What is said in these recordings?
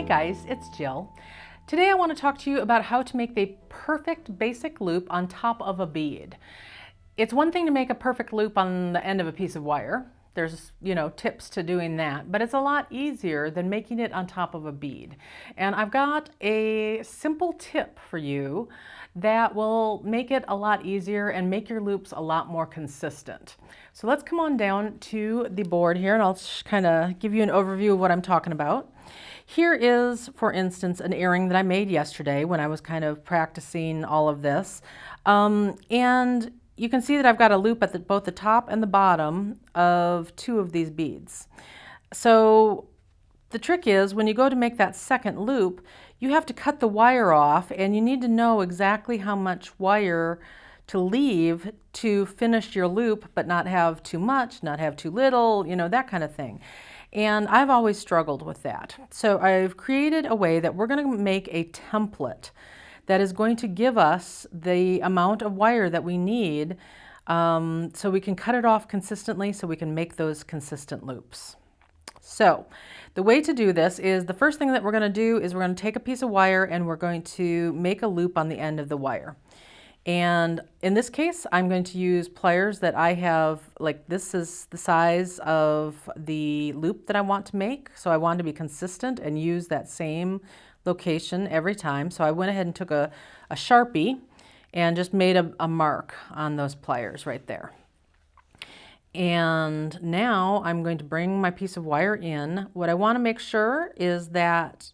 guys, it's Jill. Today I want to talk to you about how to make the perfect basic loop on top of a bead. It's one thing to make a perfect loop on the end of a piece of wire. There's, tips to doing that, but it's a lot easier than making it on top of a bead. And I've got a simple tip for you that will make it a lot easier and make your loops a lot more consistent. So let's come on down to the board here and I'll kind of give you an overview of what I'm talking about. Here is, for instance, an earring that I made yesterday when I was kind of practicing all of this. And you can see that I've got a loop at both the top and the bottom of two of these beads. So the trick is when you go to make that second loop, you have to cut the wire off and you need to know exactly how much wire to leave to finish your loop, but not have too much, not have too little, that kind of thing. And I've always struggled with that. So I've created a way that we're going to make a template that is going to give us the amount of wire that we need so we can cut it off consistently so we can make those consistent loops. So the way to do this is the first thing that we're going to do is we're going to take a piece of wire and we're going to make a loop on the end of the wire. And in this case, I'm going to use pliers that I have, like this is the size of the loop that I want to make. So I want to be consistent and use that same location every time. So I went ahead and took a Sharpie and just made a mark on those pliers right there. And now I'm going to bring my piece of wire in. What I want to make sure is that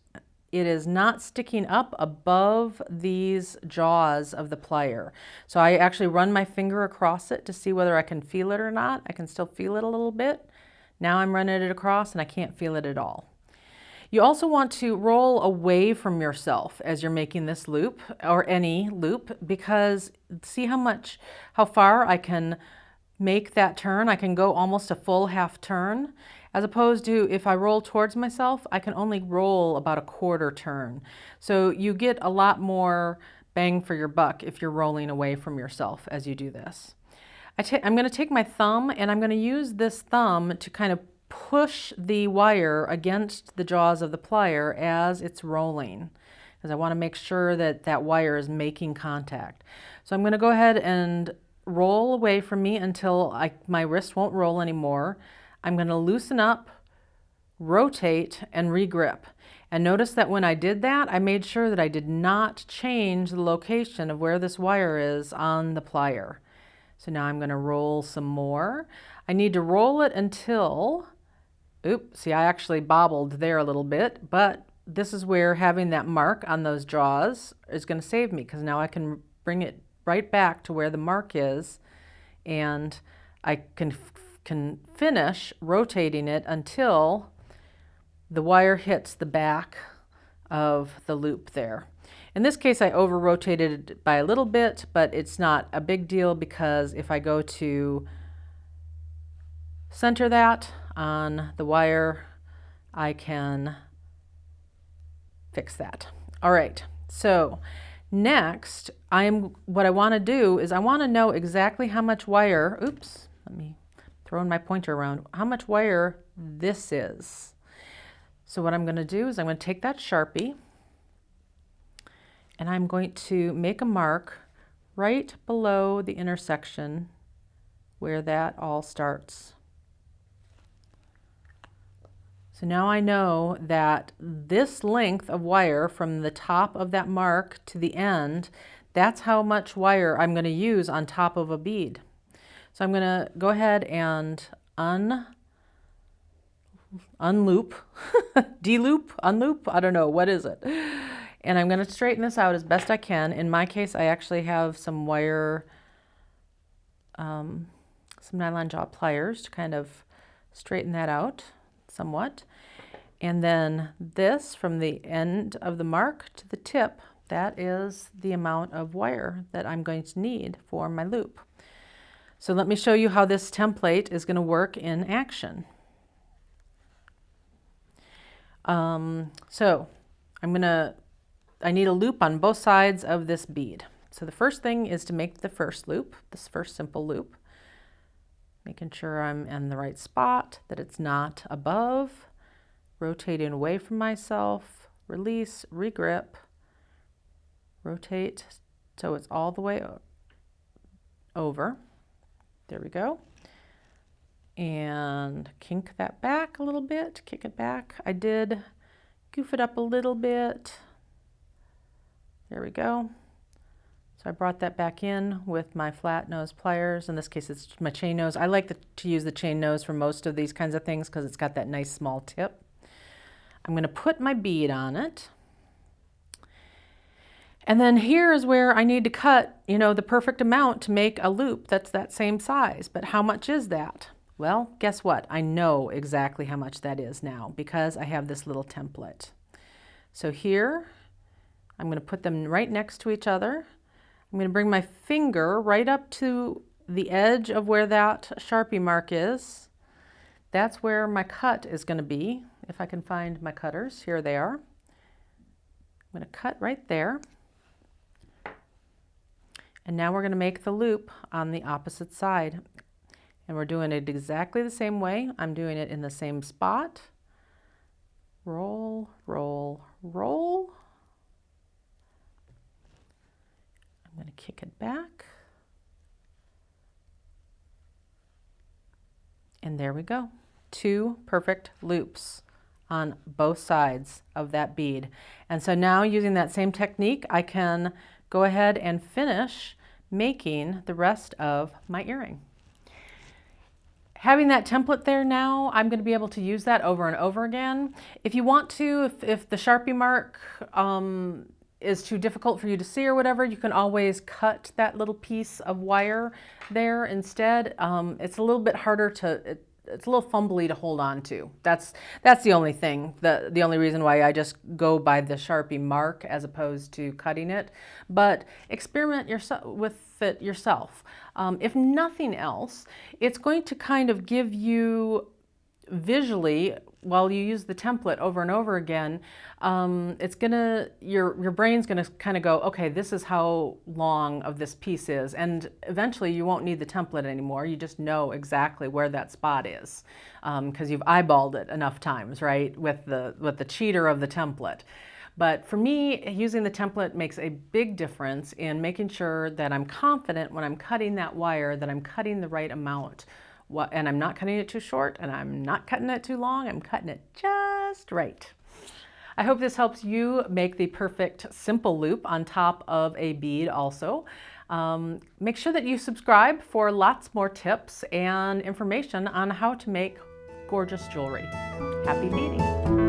it is not sticking up above these jaws of the plier. So I actually run my finger across it to see whether I can feel it or not. I can still feel it a little bit. Now I'm running it across and I can't feel it at all. You also want to roll away from yourself as you're making this loop or any loop, because see how far I can make that turn. I can go almost a full half turn, as opposed to if I roll towards myself, I can only roll about a quarter turn. So you get a lot more bang for your buck if you're rolling away from yourself as you do this. I'm going to take my thumb and I'm going to use this thumb to kind of push the wire against the jaws of the plier as it's rolling, because I want to make sure that that wire is making contact. So I'm going to go ahead and roll away from me until my wrist won't roll anymore. I'm going to loosen up, rotate, and regrip. And notice that when I did that, I made sure that I did not change the location of where this wire is on the plier. So now I'm going to roll some more. I need to roll it until, see, I actually bobbled there a little bit, but this is where having that mark on those jaws is going to save me, because now I can bring it right back to where the mark is, and I can finish rotating it until the wire hits the back of the loop there. In this case, I over-rotated it by a little bit, but it's not a big deal, because if I go to center that on the wire, I can fix that. All right, so next, what I want to do is I want to know exactly how much wire, let me throw my pointer around, how much wire this is. So what I'm going to do is I'm going to take that Sharpie and I'm going to make a mark right below the intersection where that all starts. So now I know that this length of wire from the top of that mark to the end, that's how much wire I'm going to use on top of a bead. So I'm going to go ahead and unloop, de-loop, unloop, I don't know, what is it? And I'm going to straighten this out as best I can. In my case, I actually have some wire, some nylon jaw pliers to kind of straighten that out somewhat. And then this, from the end of the mark to the tip, that is the amount of wire that I'm going to need for my loop. So let me show you how this template is going to work in action. So I need a loop on both sides of this bead. So the first thing is to make the first loop, this first simple loop, making sure I'm in the right spot, that it's not above, rotating away from myself, release, regrip, rotate so it's all the way over. There we go. And kink that back a little bit, kick it back. I did goof it up a little bit. There we go. So I brought that back in with my flat nose pliers. In this case, it's my chain nose. I like to use the chain nose for most of these kinds of things because it's got that nice small tip. I'm going to put my bead on it. And then here is where I need to cut, the perfect amount to make a loop that's that same size. But how much is that? Well, guess what? I know exactly how much that is now because I have this little template. So here, I'm going to put them right next to each other. I'm going to bring my finger right up to the edge of where that Sharpie mark is. That's where my cut is going to be. If I can find my cutters, here they are. I'm going to cut right there. And now we're going to make the loop on the opposite side. And we're doing it exactly the same way. I'm doing it in the same spot. Roll, roll, roll. I'm going to kick it back. And there we go. 2 perfect loops on both sides of that bead. And so now using that same technique, I can go ahead and finish making the rest of my earring. Having that template there now, I'm going to be able to use that over and over again. If you want to, if the Sharpie mark is too difficult for you to see or whatever, you can always cut that little piece of wire there instead. It's a little bit harder to, it's a little fumbly to hold on to. That's the only thing, the only reason why I just go by the Sharpie mark as opposed to cutting it. But experiment with it yourself. If nothing else, it's going to kind of give you visually, while you use the template over and over again, it's gonna, your brain's gonna kind of go, okay, this is how long of this piece is, and eventually you won't need the template anymore. You just know exactly where that spot is because you've eyeballed it enough times, right, with the cheater of the template. But for me, using the template makes a big difference in making sure that I'm confident when I'm cutting that wire that I'm cutting the right amount. And I'm not cutting it too short, and I'm not cutting it too long. I'm cutting it just right. I hope this helps you make the perfect simple loop on top of a bead also. Make sure that you subscribe for lots more tips and information on how to make gorgeous jewelry. Happy beading!